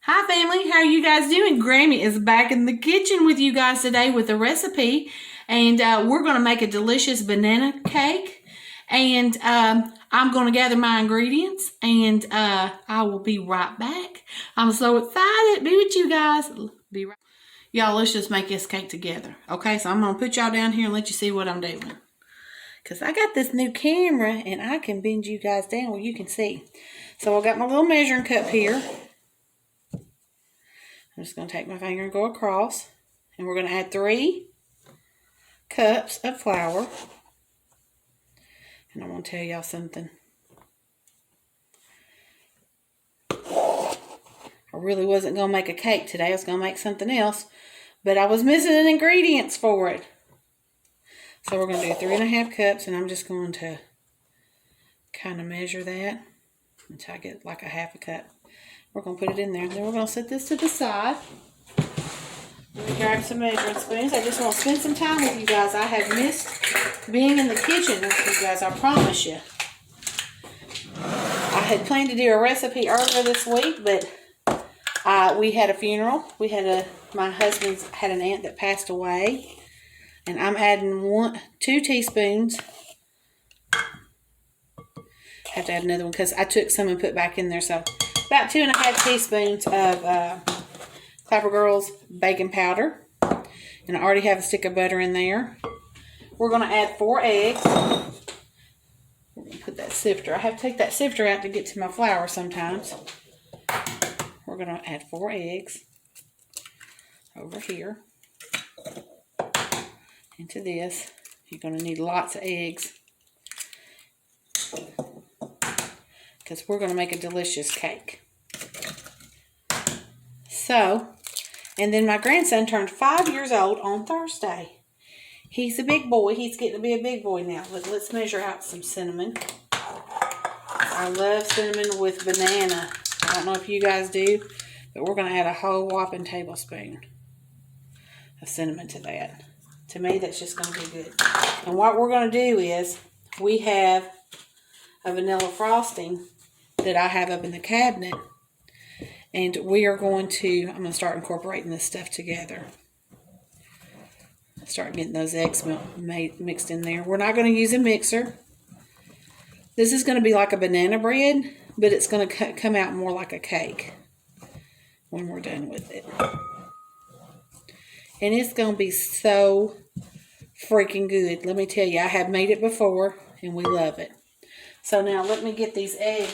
Hi family, how are you guys doing? Grammy is back in the kitchen with you guys today with a recipe, and we're going to make a delicious banana cake. And I'm going to gather my ingredients, and I will be right back. I'm so excited to be with you guys. Be right. Y'all, let's just make this cake together. Okay, so I'm going to put y'all down here and let you see what I'm doing. Because I got this new camera, and I can bend you guys down where you can see. So I got my little measuring cup here. I'm just going to take my finger and go across. And we're going to add 3 cups of flour. And I'm going to tell y'all something. I really wasn't going to make a cake today. I was going to make something else. But I was missing the ingredients for it. So we're going to do 3.5 cups. And I'm just going to kind of measure that until I get like a half a cup. We're going to put it in there. Then we're going to set this to the side. Let me grab some measuring spoons. I just want to spend some time with you guys. I have missed being in the kitchen with you guys, I promise you. I had planned to do a recipe earlier this week, but we had a funeral. My husband had an aunt that passed away. And I'm adding 2 teaspoons. Have to add another one because I took some and put back in there. So about 2.5 teaspoons of Clapper Girls baking powder. And I already have a stick of butter in there. We're going to add 4 eggs. We're going to put that sifter. I have to take that sifter out to get to my flour sometimes. We're going to add 4 eggs over here into this. You're going to need lots of eggs because we're going to make a delicious cake. So, and then my grandson turned 5 years old on Thursday. He's a big boy. He's getting to be a big boy now. Let's measure out some cinnamon. I love cinnamon with banana. I don't know if you guys do, but we're going to add a whole whopping tablespoon of cinnamon to that. To me, that's just going to be good. And what we're going to do is, we have a vanilla frosting that I have up in the cabinet. And we are going to, I'm going to start incorporating this stuff together. Start getting those eggs mixed in there. We're not going to use a mixer. This is going to be like a banana bread, but it's going to come out more like a cake when we're done with it. And it's going to be so freaking good. Let me tell you, I have made it before, and we love it. So now let me get these egg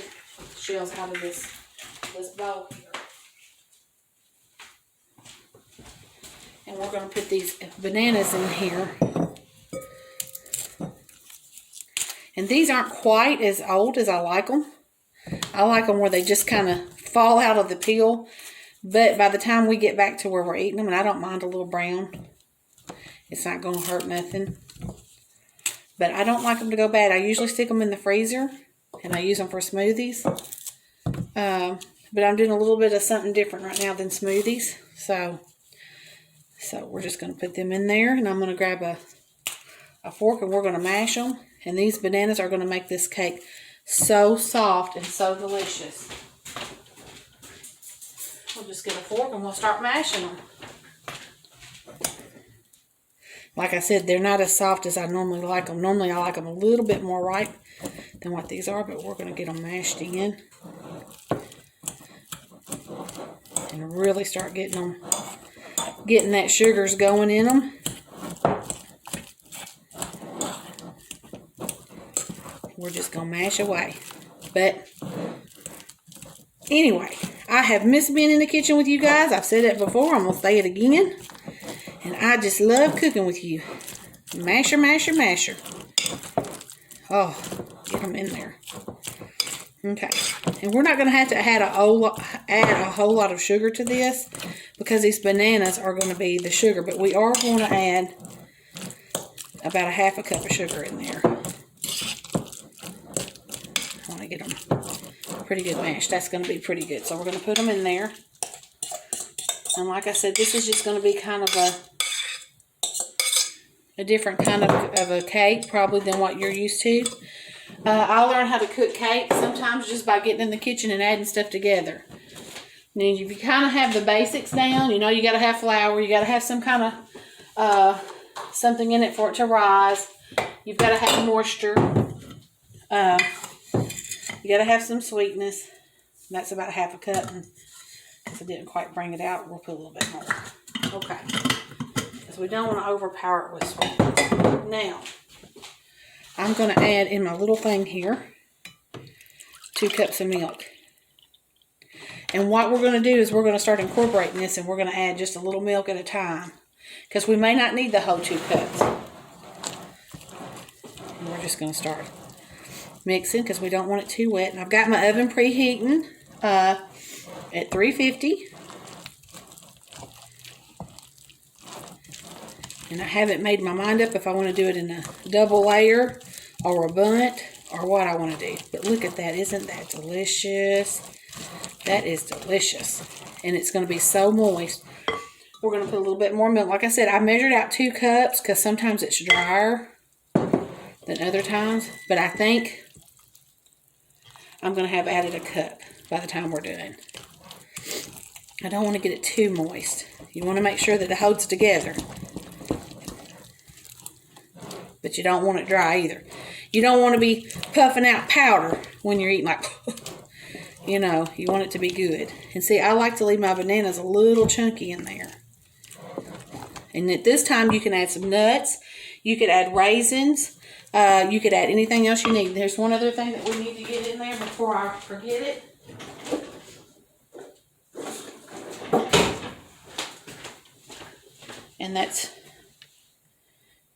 shells out of this bowl here. And we're going to put these bananas in here. And these aren't quite as old as I like them. I like them where they just kind of fall out of the peel. But by the time we get back to where we're eating them, and I don't mind a little brown. It's not going to hurt nothing. But I don't like them to go bad. I usually stick them in the freezer. And I use them for smoothies. But I'm doing a little bit of something different right now than smoothies. So we're just going to put them in there. And I'm going to grab a fork and we're going to mash them. And these bananas are going to make this cake so soft and so delicious. We'll just get a fork and we'll start mashing them. Like I said, they're not as soft as I normally like them. Normally I like them a little bit more ripe than what these are, but we're going to get them mashed in. And really start getting that sugars going in them. We're just going to mash away. But anyway, I have missed being in the kitchen with you guys. I've said it before. I'm going to say it again. And I just love cooking with you. Masher, masher, masher. Oh, get them in there. Okay. And we're not going to have to add a whole lot of sugar to this because these bananas are going to be the sugar. But we are going to add about a half a cup of sugar in there. I want to get them pretty good mashed. That's going to be pretty good. So we're going to put them in there. And like I said, this is just going to be kind of a different kind of a cake probably than what you're used to. I learned how to cook cake sometimes just by getting in the kitchen and adding stuff together. And if you kind of have the basics down, you know you got to have flour, you got to have some kind of something in it for it to rise. You've got to have moisture. You got to have some sweetness. That's about 1/2 cup. And if I didn't quite bring it out, we'll put a little bit more. Okay. Because we don't want to overpower it with sweetness. Now, I'm going to add in my little thing here 2 cups of milk. And what we're going to do is we're going to start incorporating this, and we're going to add just a little milk at a time. Because we may not need the whole 2 cups. And we're just going to start mixing because we don't want it too wet. And I've got my oven preheating at 350. And I haven't made my mind up if I want to do it in a double layer or a bundt or what I want to do. But look at that. Isn't that delicious? That is delicious. And it's going to be so moist. We're going to put a little bit more milk. Like I said, I measured out 2 cups because sometimes it's drier than other times. But I think I'm going to have added a cup by the time we're done. I don't want to get it too moist. You want to make sure that it holds together. But you don't want it dry either. You don't want to be puffing out powder when you're eating like, you know, you want it to be good. And see, I like to leave my bananas a little chunky in there. And at this time, you can add some nuts. You could add raisins. You could add anything else you need. There's one other thing that we need to get in there before I forget it. And that's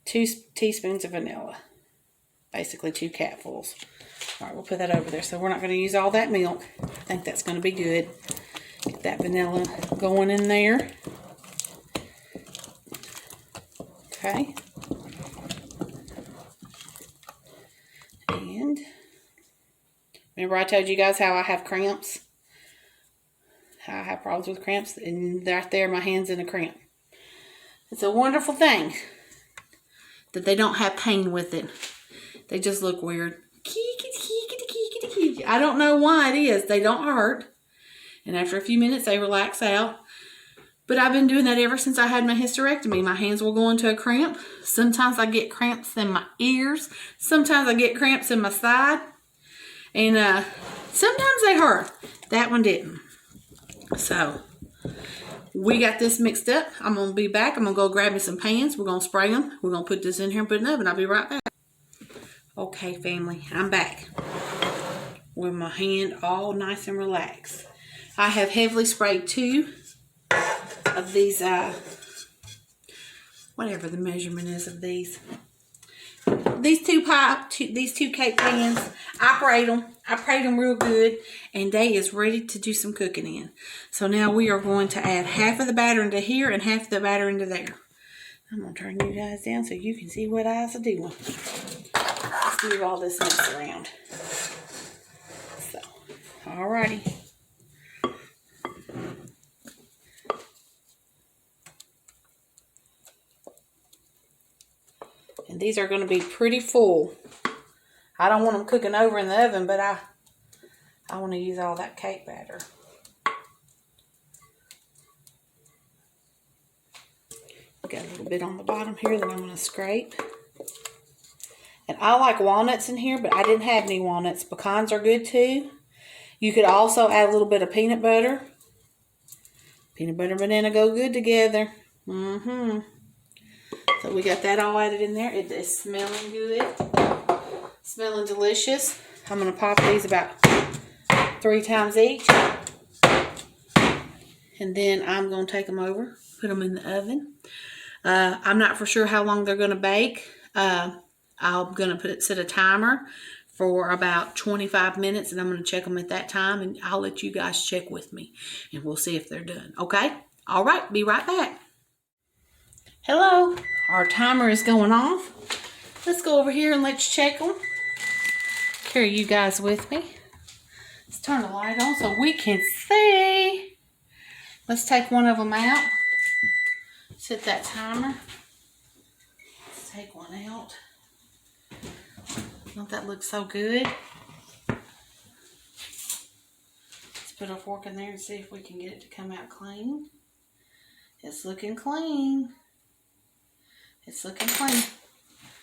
2 teaspoons of vanilla. Basically 2 capfuls. All right, we'll put that over there. So we're not going to use all that milk. I think that's going to be good. Get that vanilla going in there. Okay. And remember I told you guys how I have cramps? How I have problems with cramps? And right there, my hand's in a cramp. It's a wonderful thing that they don't have pain with it. They just look weird. I don't know why it is. They don't hurt. And after a few minutes, they relax out. But I've been doing that ever since I had my hysterectomy. My hands will go into a cramp. Sometimes I get cramps in my ears. Sometimes I get cramps in my side. And sometimes they hurt. That one didn't. So, we got this mixed up. I'm going to be back. I'm going to go grab me some pans. We're going to spray them. We're going to put this in here and put it in the oven. I'll be right back. Okay, family. I'm back. With my hand all nice and relaxed. I have heavily sprayed 2 of these, whatever the measurement is of these. These 2 cake pans, I prayed them. I prayed them real good, and they is ready to do some cooking in. So now we are going to add half of the batter into here and half of the batter into there. I'm going to turn you guys down so you can see what I was doing. Let's move all this mess around. So, alrighty. And these are going to be pretty full. I don't want them cooking over in the oven, but I want to use all that cake batter. Got a little bit on the bottom here that I'm going to scrape. And I like walnuts in here, but I didn't have any walnuts. Pecans are good too. You could also add a little bit of peanut butter. Peanut butter and banana go good together. So we got that all added in there. It is smelling good. Smelling delicious. I'm going to pop these about 3 times each. And then I'm going to take them over, put them in the oven. I'm not for sure how long they're going to bake. I'm going to set a timer for about 25 minutes, and I'm going to check them at that time, and I'll let you guys check with me, and we'll see if they're done. Okay? All right. Be right back. Hello. Our timer is going off. Let's go over here and let's check them. Carry you guys with me. Let's turn the light on so we can see. Let's take one of them out. Set that timer. Let's take one out. Don't that look so good? Let's put a fork in there and see if we can get it to come out clean. It's looking clean. It's looking clean.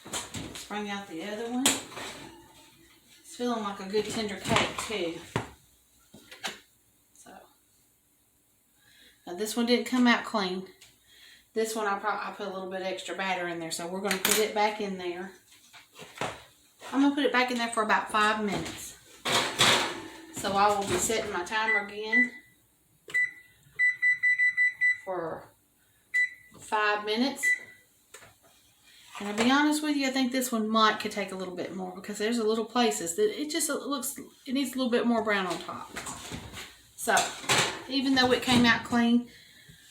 Let's bring out the other one. It's feeling like a good tender cake too. So, now this one didn't come out clean. This one I put a little bit extra batter in there, so we're going to put it back in there. I'm going to put it back in there for about 5 minutes. So I will be setting my timer again for 5 minutes. And I'll be honest with you, I think this one could take a little bit more because there's a little places that it needs a little bit more brown on top. So even though it came out clean,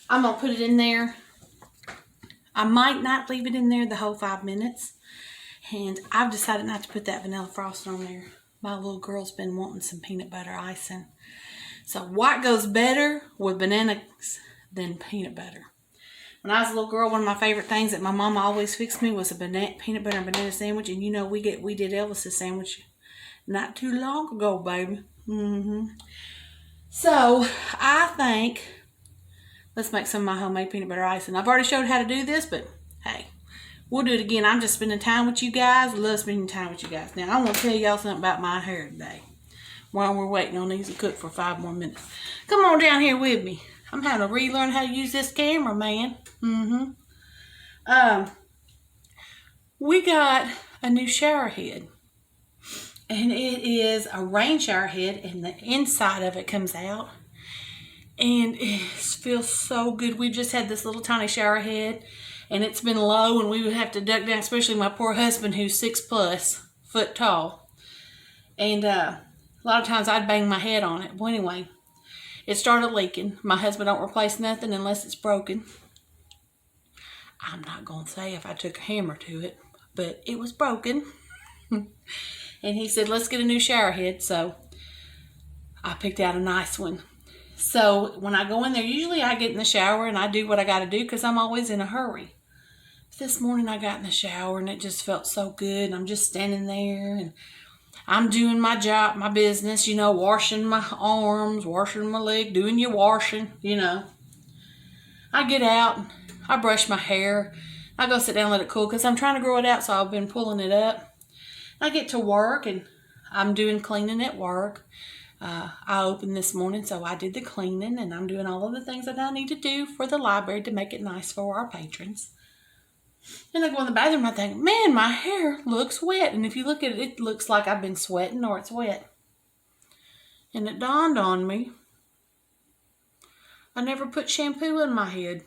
I'm going to put it in there. I might not leave it in there the whole 5 minutes. And I've decided not to put that vanilla frosting on there. My little girl's been wanting some peanut butter icing. So what goes better with bananas than peanut butter? When I was a little girl, one of my favorite things that my mama always fixed me was a peanut butter and banana sandwich. And you know, we did Elvis's sandwich not too long ago, baby. So I think let's make some of my homemade peanut butter icing. I've already showed how to do this, but hey, we'll do it again. I'm just spending time with you guys. I love spending time with you guys. Now, I want to tell y'all something about my hair today while we're waiting on these to cook for 5 more minutes. Come on down here with me. I'm having to relearn how to use this camera, man. We got a new shower head. And it is a rain shower head, and the inside of it comes out. And it feels so good. We just had this little tiny shower head, and it's been low, and we would have to duck down, especially my poor husband who's 6+ foot tall. And a lot of times I'd bang my head on it. Well, anyway, it started leaking. My husband don't replace nothing unless it's broken. I'm not going to say if I took a hammer to it, but it was broken. And he said, let's get a new shower head. So I picked out a nice one. So when I go in there, usually I get in the shower and I do what I got to do because I'm always in a hurry. This morning I got in the shower and it just felt so good. And I'm just standing there and I'm doing my job, my business, you know, washing my arms, washing my leg, doing your washing, you know. I get out, I brush my hair. I go sit down and let it cool because I'm trying to grow it out, so I've been pulling it up. I get to work and I'm doing cleaning at work. I opened this morning, so I did the cleaning, and I'm doing all of the things that I need to do for the library to make it nice for our patrons. Then I go in the bathroom and I think, man, my hair looks wet. And if you look at it, it looks like I've been sweating or it's wet. And it dawned on me, I never put shampoo in my head.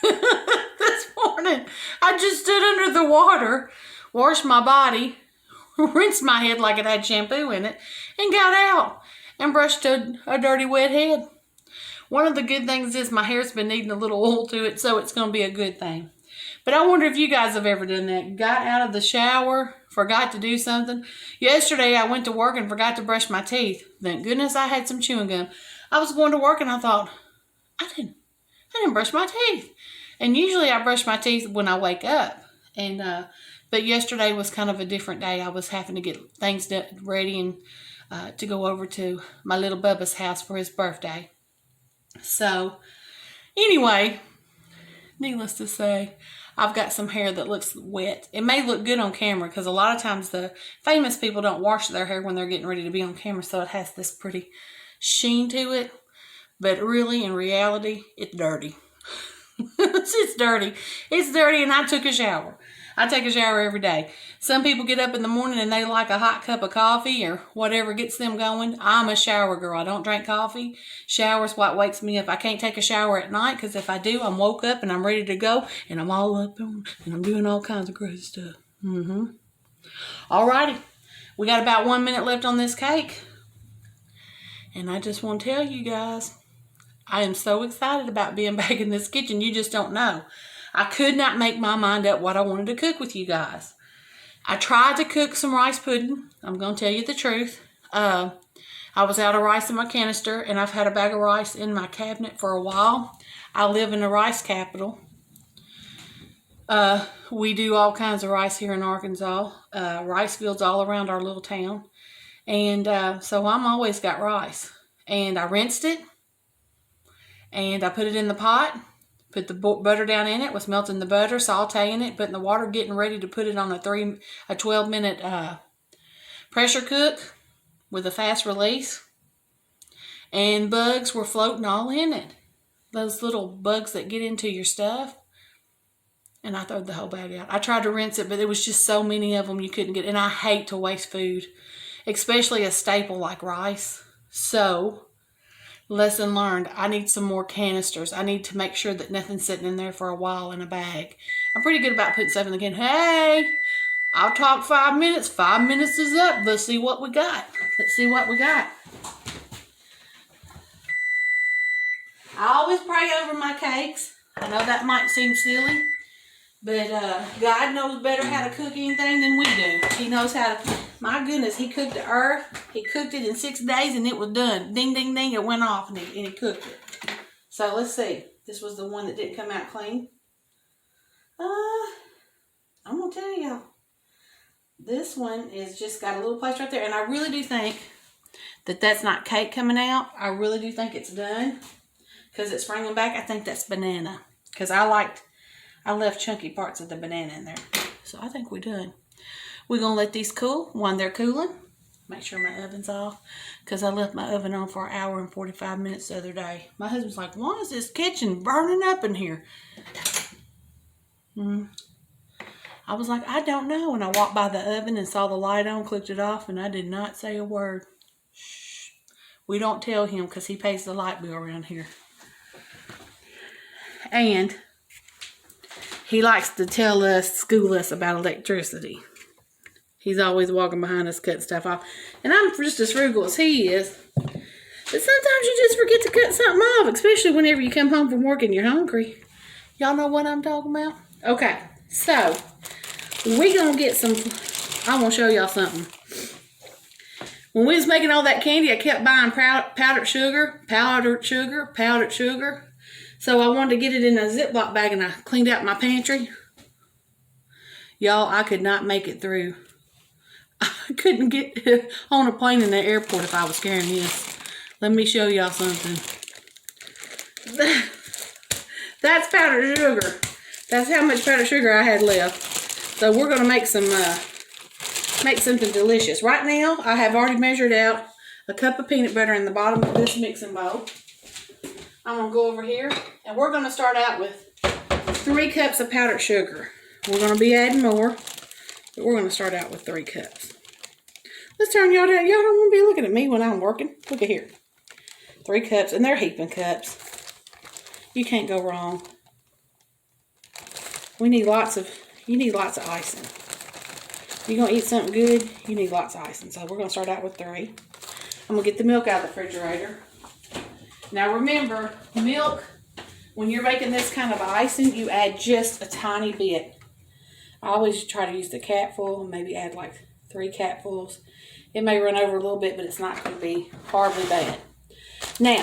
This morning, I just stood under the water, washed my body, rinsed my head like it had shampoo in it, and got out and brushed a dirty wet head. One of the good things is my hair's been needing a little oil to it, so it's going to be a good thing. But I wonder if you guys have ever done that. Got out of the shower, forgot to do something. Yesterday I went to work and forgot to brush my teeth. Thank goodness I had some chewing gum. I was going to work and I thought, I didn't brush my teeth. And usually I brush my teeth when I wake up. And but yesterday was kind of a different day. I was having to get things ready and to go over to my little Bubba's house for his birthday. So anyway, needless to say, I've got some hair that looks wet. It may look good on camera because a lot of times the famous people don't wash their hair when they're getting ready to be on camera, so it has this pretty sheen to it. But really, in reality, it's dirty. It's dirty. It's dirty, and I took a shower. I take a shower every day. Some people get up in the morning and they like a hot cup of coffee or whatever gets them going. I'm a shower girl. I don't drink coffee. Shower's what wakes me up. I can't take a shower at night because if I do, I'm woke up and I'm ready to go and I'm all up and I'm doing all kinds of crazy stuff. Alrighty. We got about 1 minute left on this cake. And I just want to tell you guys, I am so excited about being back in this kitchen. You just don't know. I could not make my mind up what I wanted to cook with you guys. I tried to cook some rice pudding. I'm going to tell you the truth. I was out of rice in my canister, and I've had a bag of rice in my cabinet for a while. I live in the rice capital. We do all kinds of rice here in Arkansas. Rice fields all around our little town. And so I'm always got rice. and I rinsed it, and I put it in the pot, put the butter down in it, was melting the butter, sauteing it, putting the water, getting ready to put it on a 12-minute pressure cook with a fast release. And bugs were floating all in it. Those little bugs that get into your stuff. And I threw the whole bag out. I tried to rinse it, but there was just so many of them you couldn't get. And I hate to waste food, especially a staple like rice. So, lesson learned. I need some more canisters. I need to make sure that nothing's sitting in there for a while in a bag. I'm pretty good about putting stuff in the can. Hey, I'll talk 5 minutes. 5 minutes is up. Let's see what we got. Let's see what we got. I always pray over my cakes. I know that might seem silly, but God knows better how to cook anything than we do. He knows how to, my goodness, he cooked the earth. He cooked it in 6 days and it was done. Ding, ding, ding, it went off and he cooked it. So let's see. This was the one that didn't come out clean. I'm going to tell y'all. This one is just got a little place right there. And I really do think that that's not cake coming out. I really do think it's done. Because it's springing back, I think that's banana. Because I left chunky parts of the banana in there. So I think we're done. We're going to let these cool when they're cooling. Make sure my oven's off. Because I left my oven on for 1 hour and 45 minutes the other day. My husband's like, why is this kitchen burning up in here? I was like, I don't know. And I walked by the oven and saw the light on, clicked it off, and I did not say a word. Shh. We don't tell him because he pays the light bill around here. And he likes to school us about electricity. He's always walking behind us cutting stuff off. And I'm just as frugal as he is. But sometimes you just forget to cut something off, especially whenever you come home from work and you're hungry. Y'all know what I'm talking about? Okay, so we're going to get some, I'm going to show y'all something. When we was making all that candy, I kept buying powdered sugar. So I wanted to get it in a Ziploc bag and I cleaned out my pantry. Y'all, I could not make it through. I couldn't get on a plane in the airport if I was carrying this. Let me show y'all something. That's powdered sugar. That's how much powdered sugar I had left. So we're going to make something delicious. Right now, I have already measured out a cup of peanut butter in the bottom of this mixing bowl. I'm going to go over here, and we're going to start out with 3 cups of powdered sugar. We're going to be adding more, but we're going to start out with 3 cups. Let's turn y'all down. Y'all don't want to be looking at me when I'm working. Look at here. 3 cups, and they're heaping cups. You can't go wrong. You need lots of icing. You're going to eat something good, you need lots of icing. So we're going to start out with 3. I'm going to get the milk out of the refrigerator. Now remember, milk, when you're making this kind of icing, you add just a tiny bit. I always try to use the capful and maybe add like 3 capfuls. It may run over a little bit, but it's not going to be horribly bad. Now,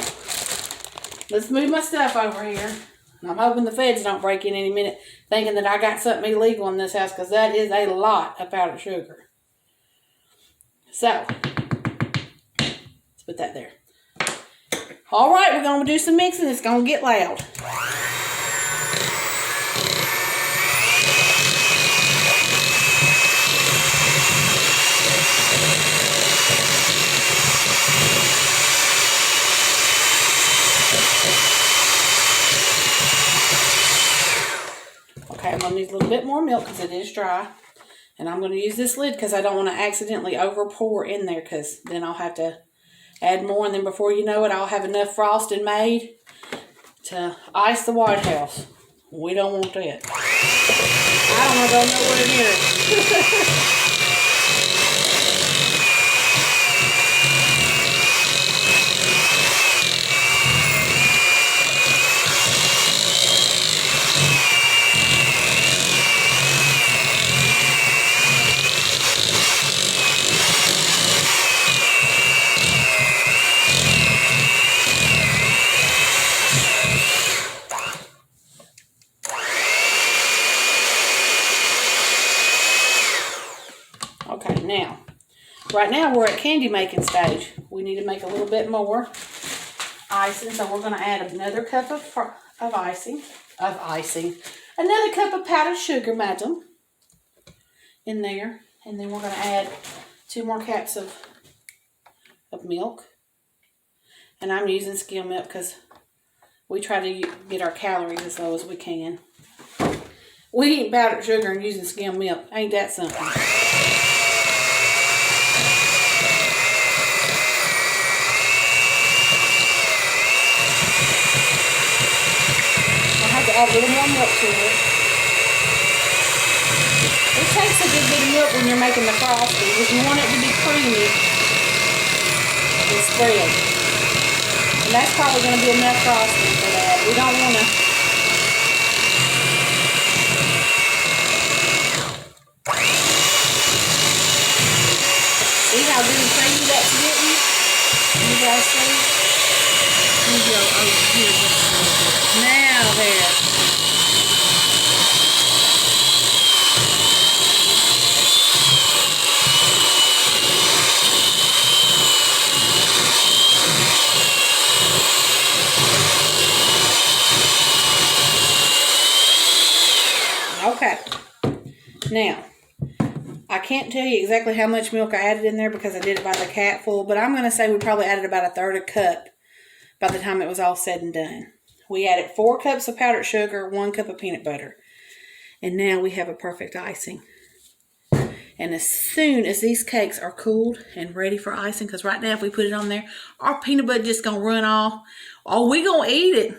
let's move my stuff over here. And I'm hoping the feds don't break in any minute thinking that I got something illegal in this house because that is a lot of powdered sugar. So, let's put that there. All right, we're going to do some mixing. It's going to get loud. Okay, I'm going to need a little bit more milk because it is dry. And I'm going to use this lid because I don't want to accidentally over pour in there because then I'll have to add more, and then before you know it, I'll have enough frosting made to ice the White House. We don't want that. I don't know where near it. Okay, now, right now we're at candy making stage. We need to make a little bit more. icing. So we're going to add another cup of icing. Another cup of powdered sugar, madam, in there. And then we're going to add 2 more cups of milk. And I'm using skim milk because we try to get our calories as low as we can. We eat powdered sugar and using skim milk. Ain't that something? I'll have to add a little more milk to it. It takes a good bit of milk when you're making the frosting. If you want it to be creamy and spread. And that's probably going to be enough frosting for that. We don't want to... See how good and creamy that's getting? You guys see? Let me go over here just a little bit. Now there. Okay. Now, I can't tell you exactly how much milk I added in there because I did it by the capful, but I'm going to say we probably added about 1/3 cup by the time it was all said and done. We added 4 cups of powdered sugar, 1 cup of peanut butter. And now we have a perfect icing. And as soon as these cakes are cooled and ready for icing, because right now if we put it on there, our peanut butter just going to run off. Oh, we're going to eat it.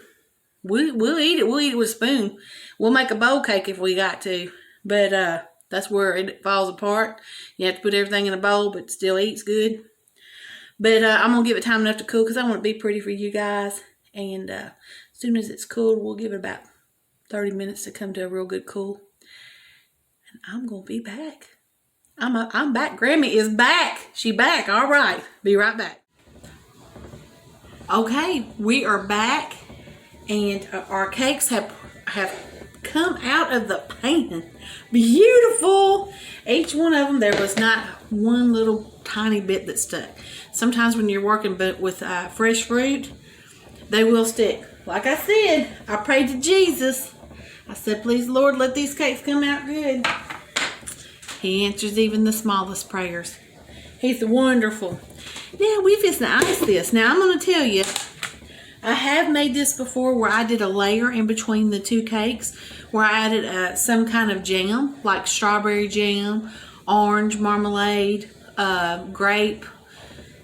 We'll eat it. We'll eat it with a spoon. We'll make a bowl cake if we got to. But that's where it falls apart. You have to put everything in a bowl, but it still eats good. But I'm going to give it time enough to cool because I want it to be pretty for you guys. And as soon as it's cooled, we'll give it about 30 minutes to come to a real good cool. And I'm going to be back. I'm back. Grammy is back. She back. All right. Be right back. Okay, we are back. And our cakes have come out of the pan. Beautiful. Each one of them, there was not one little tiny bit that stuck. Sometimes when you're working with fresh fruit, they will stick. Like I said, I prayed to Jesus. I said, please, Lord, let these cakes come out good. He answers even the smallest prayers. He's wonderful. Now, we just ice this. Now, I'm going to tell you, I have made this before where I did a layer in between the 2 cakes where I added some kind of jam, like strawberry jam, orange marmalade, grape,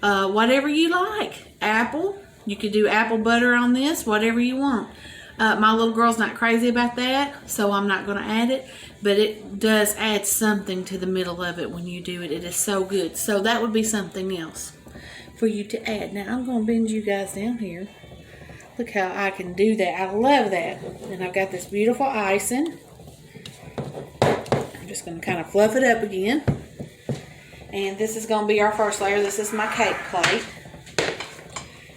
whatever you like. Apple. You could do apple butter on this, whatever you want. My little girl's not crazy about that, so I'm not going to add it. But it does add something to the middle of it when you do it. It is so good. So that would be something else for you to add. Now, I'm going to bend you guys down here. Look how I can do that. I love that. And I've got this beautiful icing. I'm just going to kind of fluff it up again. And this is going to be our first layer. This is my cake plate.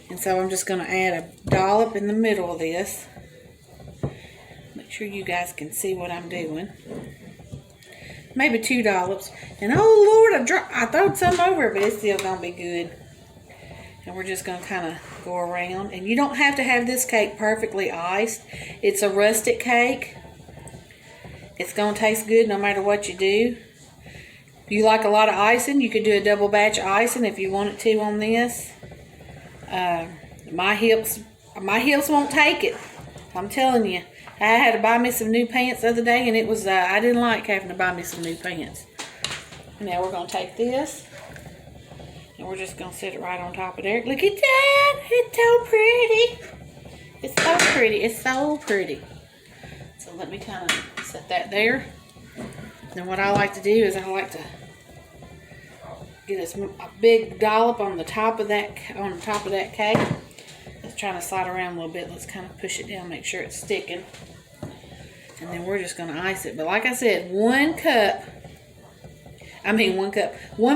And so I'm just going to add a dollop in the middle of this. Make sure you guys can see what I'm doing. Maybe 2 dollops. And oh Lord, I throwed some over, but it's still going to be good. And we're just going to kind of go around. And you don't have to have this cake perfectly iced. It's a rustic cake. It's going to taste good no matter what you do. If you like a lot of icing, you could do a double batch icing if you wanted to on this. My hips won't take it. I'm telling you. I had to buy me some new pants the other day, and it was I didn't like having to buy me some new pants. Now we're going to take this, and we're just going to set it right on top of there. Look at that. It's so pretty. It's so pretty. It's so pretty. So let me kind of set that there. Then what I like to do is I like to get a big dollop on the top of that cake. Let's try to slide around a little bit. Let's kind of push it down, make sure it's sticking. And then we're just going to ice it. But like I said, one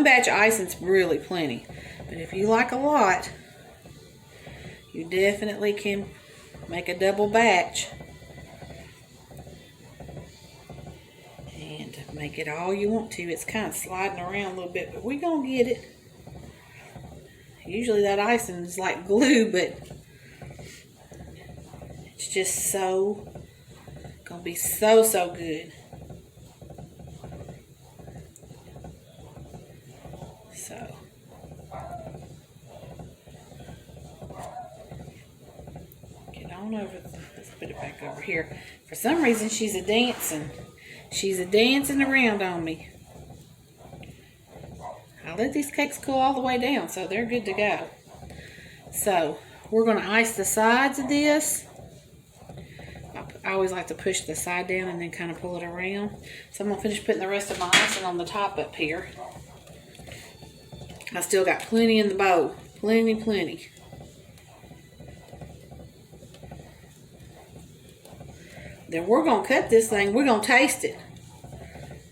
batch of icing's really plenty. But if you like a lot, you definitely can make a double batch. And make it all you want to. It's kind of sliding around a little bit, but we're going to get it. Usually that icing is like glue, but It's just so, gonna be so, so good. So, get on over, let's put it back over here. For some reason, she's a dancing around on me. I let these cakes cool all the way down, so they're good to go. So, we're going to ice the sides of this. I always like to push the side down and then kind of pull it around. So, I'm going to finish putting the rest of my icing on the top up here. I still got plenty in the bowl. Plenty. Then we're going to cut this thing. We're going to taste it.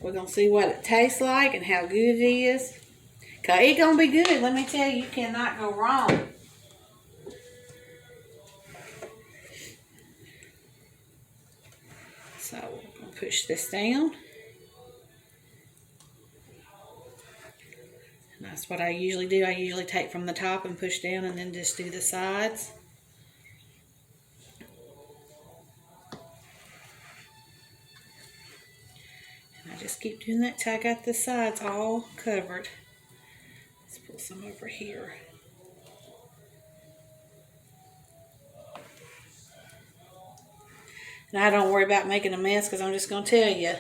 We're going to see what it tastes like and how good it is. Because it's going to be good. Let me tell you, you cannot go wrong. So, we're going to push this down. And that's what I usually do. I usually take from the top and push down and then just do the sides. And I just keep doing that till I got the sides all covered. Let's pull some over here. And I don't worry about making a mess because I'm just going to tell you,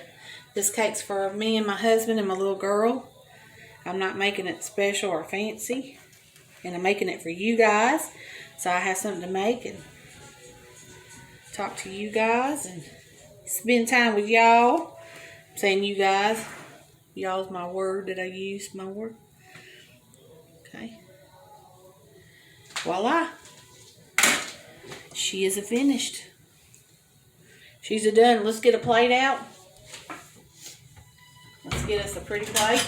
this cake's for me and my husband and my little girl. I'm not making it special or fancy. And I'm making it for you guys. So I have something to make and talk to you guys and spend time with y'all. I'm saying you guys. Y'all's my word that I use, my word. Okay. Voila. She is finished. She's done. Let's get a plate out. Let's get us a pretty plate.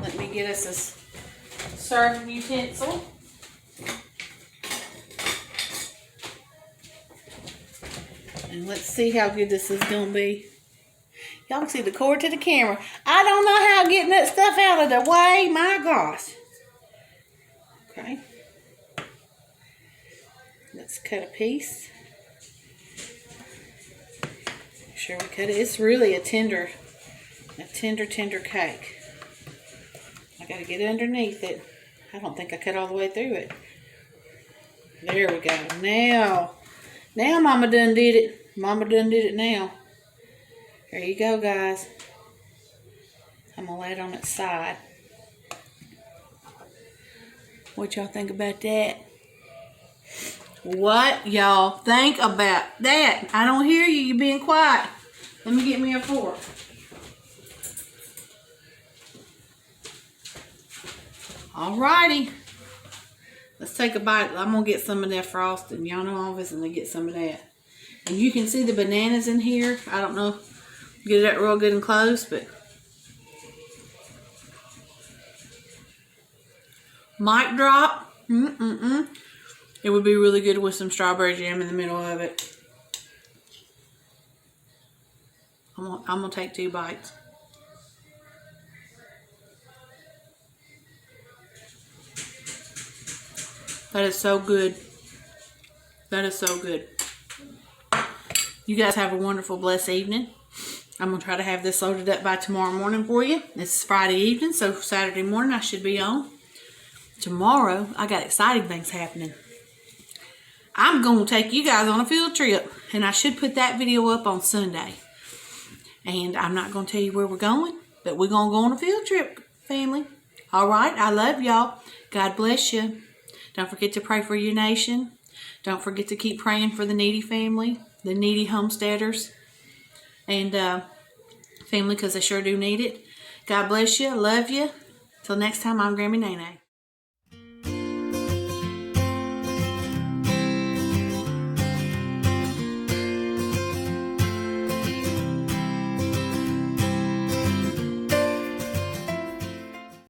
Let me get us a serving utensil. And let's see how good this is going to be. Y'all can see the cord to the camera. I don't know how getting that stuff out of the way. My gosh. Okay. Let's cut a piece. Make sure we cut it. It's really a tender cake. I got to get underneath it. I don't think I cut all the way through it. There we go. Now Mama done did it. Mama done did it now. There you go, guys. I'm going to lay it on its side. What y'all think about that? What y'all think about that? I don't hear you. You're being quiet. Let me get me a fork. Alrighty. Let's take a bite. I'm going to get some of that frosting. Y'all know I'm going to get some of that. And you can see the bananas in here. I don't know. Get that real good and close, but mic drop. It would be really good with some strawberry jam in the middle of it. I'm gonna take 2 bites. That is so good. That is so good. You guys have a wonderful, blessed evening. I'm going to try to have this loaded up by tomorrow morning for you. It's Friday evening, so Saturday morning I should be on. Tomorrow, I got exciting things happening. I'm going to take you guys on a field trip, and I should put that video up on Sunday. And I'm not going to tell you where we're going, but we're going to go on a field trip, family. All right, I love y'all. God bless you. Don't forget to pray for your nation. Don't forget to keep praying for the needy family, the needy homesteaders, and family, because they sure do need it. God bless you. Love you. Till next time, I'm Grammy Nene.